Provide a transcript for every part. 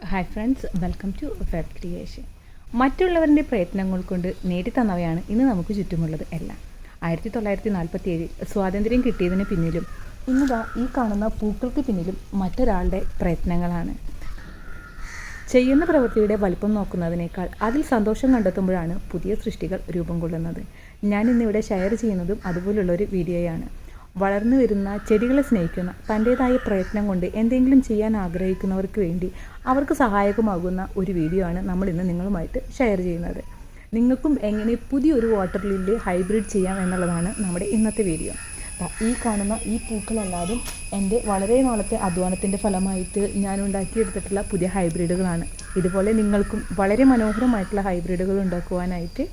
Hi friends, welcome to വാബ്. മറ്റുള്ളവരുടെ പ്രയത്നങ്ങൾ കൊണ്ട് നേടിത്തന്നവയാണ് ഇന്ന് നമുക്ക് ചുറ്റുമുള്ളത് എല്ലാം. 1947 സ്വാതന്ത്ര്യം കിട്ടിയതിന് പിന്നിലും ഇന്നിതാ ഈ കാണുന്ന പൂക്കൾക്ക് പിന്നിലും മറ്റൊരാളുടെ പ്രയത്നങ്ങളാണ്. ചെയ്യുന്ന പ്രവൃത്തിയുടെ വലിപ്പം നോക്കുന്നതിനേക്കാൾ അതിൽ സന്തോഷം കണ്ടെത്തുമ്പോഴാണ് പുതിയ സൃഷ്ടികൾ രൂപം കൊള്ളുന്നത്. ഞാൻ ഇന്നിവിടെ ഷെയർ ചെയ്യുന്നതും അതുപോലുള്ളൊരു വീഡിയോയാണ്. വളർന്നു വരുന്ന ചെടികളെ സ്നേഹിക്കുന്ന, തൻ്റേതായ പ്രയത്നം കൊണ്ട് എന്തെങ്കിലും ചെയ്യാൻ ആഗ്രഹിക്കുന്നവർക്ക് വേണ്ടി അവർക്ക് സഹായകമാകുന്ന ഒരു വീഡിയോ ആണ് നമ്മൾ ഇന്ന് നിങ്ങളുമായിട്ട് ഷെയർ ചെയ്യുന്നത്. നിങ്ങൾക്കും എങ്ങനെ പുതിയൊരു വാട്ടർ ലില്ലി ഹൈബ്രിഡ് ചെയ്യാം എന്നുള്ളതാണ് നമ്മുടെ ഇന്നത്തെ വീഡിയോ. ഈ കാണുന്ന ഈ പൂക്കളല്ലാതും എൻ്റെ വളരെ നാളത്തെ അധ്വാനത്തിൻ്റെ ഫലമായിട്ട് ഞാൻ ഉണ്ടാക്കിയെടുത്തിട്ടുള്ള പുതിയ ഹൈബ്രിഡുകളാണ്. ഇതുപോലെ നിങ്ങൾക്കും വളരെ മനോഹരമായിട്ടുള്ള ഹൈബ്രിഡുകൾ ഉണ്ടാക്കുവാനായിട്ട്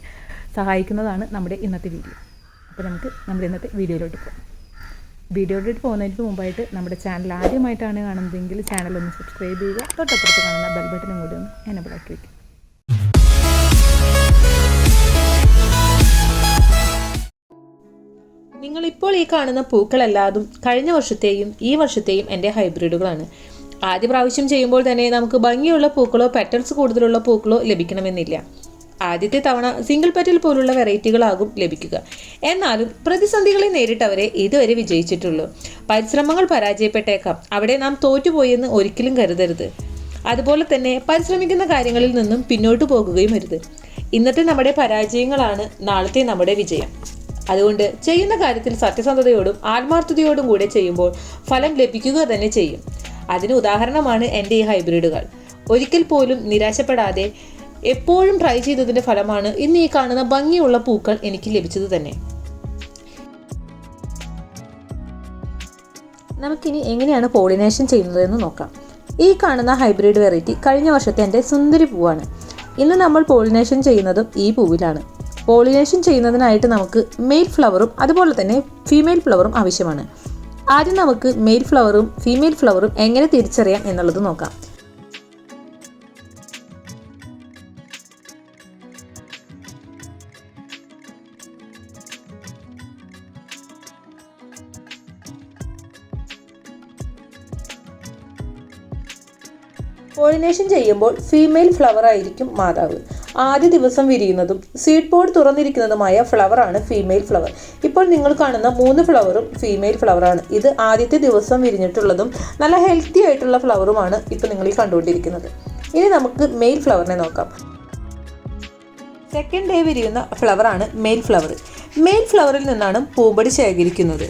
സഹായിക്കുന്നതാണ് നമ്മുടെ ഇന്നത്തെ വീഡിയോ. അപ്പോൾ നമുക്ക് നമ്മുടെ ഇന്നത്തെ വീഡിയോയിലോട്ട് പോകാം. വീഡിയോയിലോട്ട് പോകുന്നതിന് മുമ്പായിട്ട് നമ്മുടെ ചാനൽ ആദ്യമായിട്ടാണ് കാണുന്നതെങ്കിൽ ചാനൽ ഒന്ന് സബ്സ്ക്രൈബ് ചെയ്യുക. തൊട്ടപ്പുറത്ത് കാണുന്ന ബെൽ ബട്ടനും കൂടി ഒന്ന് എനേബിൾ ആക്കി വയ്ക്കുക. നിങ്ങളിപ്പോൾ ഈ കാണുന്ന പൂക്കളല്ലാതും കഴിഞ്ഞ വർഷത്തെയും ഈ വർഷത്തെയും എൻ്റെ ഹൈബ്രിഡുകളാണ്. ആദ്യ പ്രാവശ്യം ചെയ്യുമ്പോൾ തന്നെ നമുക്ക് ഭംഗിയുള്ള പൂക്കളോ പെറ്റൽസ് കൂടുതലുള്ള പൂക്കളോ ലഭിക്കണമെന്നില്ല. ആദ്യത്തെ തവണ സിംഗിൾ പെറ്റൽ പോലുള്ള വെറൈറ്റികളാകും ലഭിക്കുക. എന്നാലും പ്രതിസന്ധികളെ നേരിട്ടവരെ ഇതുവരെ വിജയിച്ചിട്ടുള്ളൂ. പരിശ്രമങ്ങൾ പരാജയപ്പെട്ടേക്കാം, അവിടെ നാം തോറ്റുപോയെന്ന് ഒരിക്കലും കരുതരുത്. അതുപോലെ തന്നെ പരിശ്രമിക്കുന്ന കാര്യങ്ങളിൽ നിന്നും പിന്നോട്ട് പോകുകയും അരുത്. ഇന്നത്തെ നമ്മുടെ പരാജയങ്ങളാണ് നാളത്തെ നമ്മുടെ വിജയം. അതുകൊണ്ട് ചെയ്യുന്ന കാര്യത്തിൽ സത്യസന്ധതയോടും ആത്മാർത്ഥതയോടും കൂടെ ചെയ്യുമ്പോൾ ഫലം ലഭിക്കുക തന്നെ ചെയ്യും. അതിന് ഉദാഹരണമാണ് എൻ്റെ ഈ ഹൈബ്രിഡുകൾ. ഒരിക്കൽ പോലും നിരാശപ്പെടാതെ എപ്പോഴും ട്രൈ ചെയ്തതിൻ്റെ ഫലമാണ് ഇന്ന് ഈ കാണുന്ന ഭംഗിയുള്ള പൂക്കൾ എനിക്ക് ലഭിച്ചത് തന്നെ. നമുക്കിനി എങ്ങനെയാണ് പോളിനേഷൻ ചെയ്യുന്നതെന്ന് നോക്കാം. ഈ കാണുന്ന ഹൈബ്രിഡ് വെറൈറ്റി കഴിഞ്ഞ വർഷത്തെ എൻ്റെ സുന്ദരി പൂവാണ്. ഇന്ന് നമ്മൾ പോളിനേഷൻ ചെയ്യുന്നതും ഈ പൂവിലാണ്. പോളിനേഷൻ ചെയ്യുന്നതിനായിട്ട് നമുക്ക് മെയിൽ ഫ്ലവറും അതുപോലെ തന്നെ ഫീമെയിൽ ഫ്ലവറും ആവശ്യമാണ്. ആദ്യം നമുക്ക് മെയിൽ ഫ്ലവറും ഫീമെയിൽ ഫ്ലവറും എങ്ങനെ തിരിച്ചറിയാം എന്നുള്ളത് നോക്കാം. പോളിനേഷൻ ചെയ്യുമ്പോൾ ഫീമെയിൽ ഫ്ലവർ ആയിരിക്കും മാതാവ്. ആദ്യ ദിവസം വിരിയുന്നതും സീഡ് പോഡ് തുറന്നിരിക്കുന്നതുമായ ഫ്ലവറാണ് ഫീമെയിൽ ഫ്ലവർ. ഇപ്പോൾ നിങ്ങൾ കാണുന്ന 3 ഫ്ലവറും ഫീമെയിൽ ഫ്ലവറാണ്. ഇത് ആദ്യത്തെ ദിവസം വിരിഞ്ഞിട്ടുള്ളതും നല്ല ഹെൽത്തി ആയിട്ടുള്ള ഫ്ലവറുമാണ് ഇപ്പോൾ നിങ്ങൾ ഈ കണ്ടുകൊണ്ടിരിക്കുന്നത്. ഇനി നമുക്ക് മെയിൽ ഫ്ലവറിനെ നോക്കാം. സെക്കൻഡ് ഡേ വിരിയുന്ന ഫ്ലവറാണ് മെയിൽ ഫ്ലവർ. മെയിൽ ഫ്ലവറിൽ നിന്നാണ് പൂമ്പൊടി ശേഖരിക്കുന്നത്.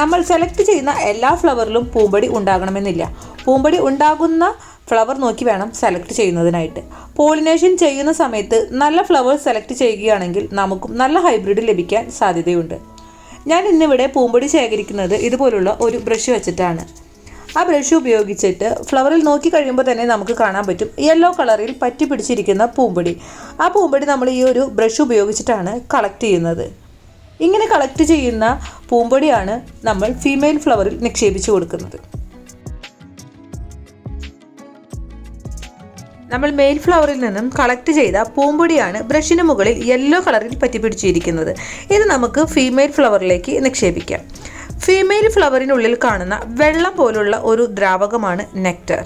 നമ്മൾ സെലക്ട് ചെയ്യുന്ന എല്ലാ ഫ്ലവറിലും പൂമ്പൊടി ഉണ്ടാകണമെന്നില്ല. പൂമ്പൊടി ഉണ്ടാകുന്ന ഫ്ലവർ നോക്കി വേണം സെലക്ട് ചെയ്യുന്നതിനായിട്ട്. പോളിനേഷൻ ചെയ്യുന്ന സമയത്ത് നല്ല ഫ്ലവർ സെലക്ട് ചെയ്യുകയാണെങ്കിൽ നമുക്കും നല്ല ഹൈബ്രിഡ് ലഭിക്കാൻ സാധ്യതയുണ്ട്. ഞാൻ ഇന്നിവിടെ പൂമ്പൊടി ശേഖരിക്കുന്നത് ഇതുപോലുള്ള ഒരു ബ്രഷ് വെച്ചിട്ടാണ്. ആ ബ്രഷ് ഉപയോഗിച്ചിട്ട് ഫ്ലവറിൽ നോക്കി കഴിയുമ്പോൾ തന്നെ നമുക്ക് കാണാൻ പറ്റും യെല്ലോ കളറിൽ പറ്റി പിടിച്ചിരിക്കുന്ന പൂമ്പൊടി. ആ പൂമ്പൊടി നമ്മൾ ഈ ഒരു ബ്രഷ് ഉപയോഗിച്ചിട്ടാണ് കളക്ട് ചെയ്യുന്നത്. ഇങ്ങനെ കളക്ട് ചെയ്യുന്ന പൂമ്പൊടിയാണ് നമ്മൾ ഫീമെയിൽ ഫ്ലവറിൽ നിക്ഷേപിച്ചു കൊടുക്കുന്നത്. നമ്മൾ മെയിൽ ഫ്ലവറിൽ നിന്നും കളക്ട് ചെയ്ത പൂമ്പൊടിയാണ് ബ്രഷിന് മുകളിൽ യെല്ലോ കളറിൽ പറ്റിപ്പിടിച്ചിരിക്കുന്നത്. ഇത് നമുക്ക് ഫീമെയിൽ ഫ്ലവറിലേക്ക് നിക്ഷേപിക്കാം. ഫീമെയിൽ ഫ്ലവറിനുള്ളിൽ കാണുന്ന വെള്ളം പോലുള്ള ഒരു ദ്രാവകമാണ് നെക്ടർ.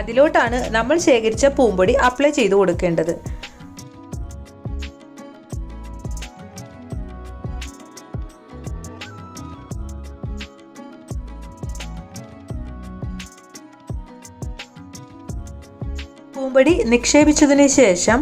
അതിലോട്ടാണ് നമ്മൾ ശേഖരിച്ച പൂമ്പൊടി അപ്ലൈ ചെയ്തു കൊടുക്കേണ്ടത്. പൂമ്പൊടി നിക്ഷേപിച്ചതിന് ശേഷം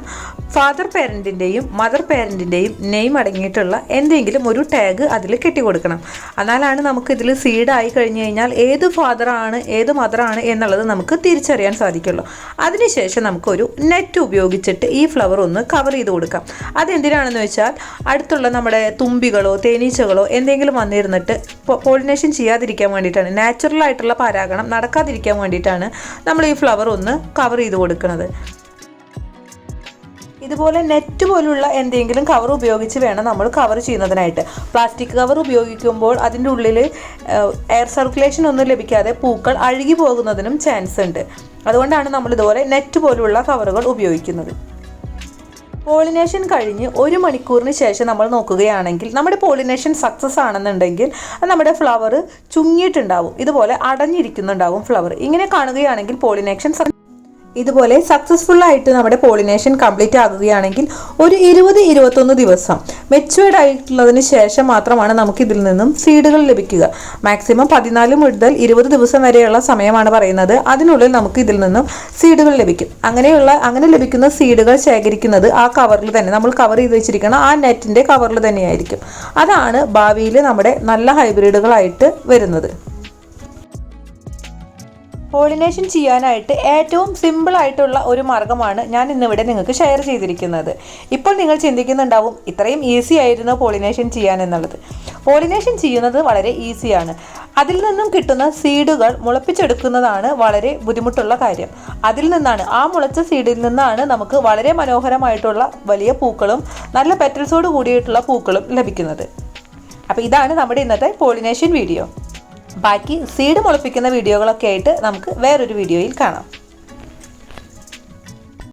ഫാദർ പേരൻറ്റിൻ്റെയും മദർ പേരൻറ്റിൻ്റെയും നെയിം അടങ്ങിയിട്ടുള്ള എന്തെങ്കിലും ഒരു ടാഗ് അതിൽ കെട്ടിക്കൊടുക്കണം. എന്നാലാണ് നമുക്ക് ഇതിൽ സീഡായി കഴിഞ്ഞ് കഴിഞ്ഞാൽ ഏത് ഫാദറാണ് ഏത് മദറാണ് എന്നുള്ളത് നമുക്ക് തിരിച്ചറിയാൻ സാധിക്കുള്ളൂ. അതിനുശേഷം നമുക്കൊരു നെറ്റ് ഉപയോഗിച്ചിട്ട് ഈ ഫ്ലവർ ഒന്ന് കവർ ചെയ്ത് കൊടുക്കാം. അതെന്തിനാണെന്ന് വെച്ചാൽ അടുത്തുള്ള നമ്മുടെ തുമ്പികളോ തേനീച്ചകളോ എന്തെങ്കിലും വന്നിരുന്നിട്ട് പോളിനേഷൻ ചെയ്യാതിരിക്കാൻ വേണ്ടിയിട്ടാണ്, നാച്ചുറലായിട്ടുള്ള പരാഗണം നടക്കാതിരിക്കാൻ വേണ്ടിയിട്ടാണ് നമ്മൾ ഈ ഫ്ലവർ ഒന്ന് കവർ ചെയ്ത് കൊടുക്കുന്നത്. ഇതുപോലെ നെറ്റ് പോലുള്ള എന്തെങ്കിലും കവർ ഉപയോഗിച്ച് വേണം നമ്മൾ കവർ ചെയ്യുന്നതിനായിട്ട്. പ്ലാസ്റ്റിക് കവർ ഉപയോഗിക്കുമ്പോൾ അതിൻ്റെ ഉള്ളിൽ എയർ സർക്കുലേഷൻ ഒന്നും ലഭിക്കാതെ പൂക്കൾ അഴുകി പോകുന്നതിനും ചാൻസ് ഉണ്ട്. അതുകൊണ്ടാണ് നമ്മൾ ഇതുപോലെ നെറ്റ് പോലുള്ള കവറുകൾ ഉപയോഗിക്കുന്നത്. പോളിനേഷൻ കഴിഞ്ഞ് 1 മണിക്കൂറിന് ശേഷം നമ്മൾ നോക്കുകയാണെങ്കിൽ നമ്മുടെ പോളിനേഷൻ സക്സസ് ആണെന്നുണ്ടെങ്കിൽ നമ്മുടെ ഫ്ലവർ ചുങ്ങിയിട്ടുണ്ടാവും, ഇതുപോലെ അടഞ്ഞിരിക്കുന്നുണ്ടാവും ഫ്ലവർ. ഇങ്ങനെ കാണുകയാണെങ്കിൽ പോളിനേഷൻ ഇതുപോലെ സക്സസ്ഫുൾ ആയിട്ട് നമ്മുടെ പോളിനേഷൻ കംപ്ലീറ്റ് ആകുകയാണെങ്കിൽ ഒരു 20-21 ദിവസം മെച്ചുവേർഡ് ആയിട്ടുള്ളതിന് ശേഷം മാത്രമാണ് നമുക്ക് ഇതിൽ നിന്നും സീഡുകൾ ലഭിക്കുക. മാക്സിമം 14 മുതൽ 20 ദിവസം വരെയുള്ള സമയമാണ് പറയുന്നത്. അതിനുള്ളിൽ നമുക്ക് ഇതിൽ നിന്നും സീഡുകൾ ലഭിക്കും. അങ്ങനെ ലഭിക്കുന്ന സീഡുകൾ ശേഖരിക്കുന്നത് ആ കവറിൽ തന്നെ, നമ്മൾ കവർ ചെയ്ത് വെച്ചിരിക്കണം ആ നെറ്റിൻ്റെ കവറിൽ തന്നെയായിരിക്കും. അതാണ് ഭാവിയിൽ നമ്മുടെ നല്ല ഹൈബ്രിഡുകളായിട്ട് വരുന്നത്. പോളിനേഷൻ ചെയ്യാനായിട്ട് ഏറ്റവും സിമ്പിളായിട്ടുള്ള ഒരു മാർഗ്ഗമാണ് ഞാൻ ഇന്നിവിടെ നിങ്ങൾക്ക് ഷെയർ ചെയ്തിരിക്കുന്നത്. ഇപ്പോൾ നിങ്ങൾ ചിന്തിക്കുന്നുണ്ടാവും ഇത്രയും ഈസി ആയിരുന്നു പോളിനേഷൻ ചെയ്യാൻ എന്നുള്ളത്. പോളിനേഷൻ ചെയ്യുന്നത് വളരെ ഈസിയാണ്. അതിൽ നിന്നും കിട്ടുന്ന സീഡുകൾ മുളപ്പിച്ചെടുക്കുന്നതാണ് വളരെ ബുദ്ധിമുട്ടുള്ള കാര്യം. ആ മുളച്ച സീഡിൽ നിന്നാണ് നമുക്ക് വളരെ മനോഹരമായിട്ടുള്ള വലിയ പൂക്കളും നല്ല പെറ്റൽസോട് കൂടിയിട്ടുള്ള പൂക്കളും ലഭിക്കുന്നത്. അപ്പോൾ ഇതാണ് നമ്മുടെ ഇന്നത്തെ പോളിനേഷൻ വീഡിയോ. ബാക്കി സീഡ് മുളപ്പിക്കുന്ന വീഡിയോകളൊക്കെ ആയിട്ട് നമുക്ക് വേറൊരു വീഡിയോയിൽ കാണാം.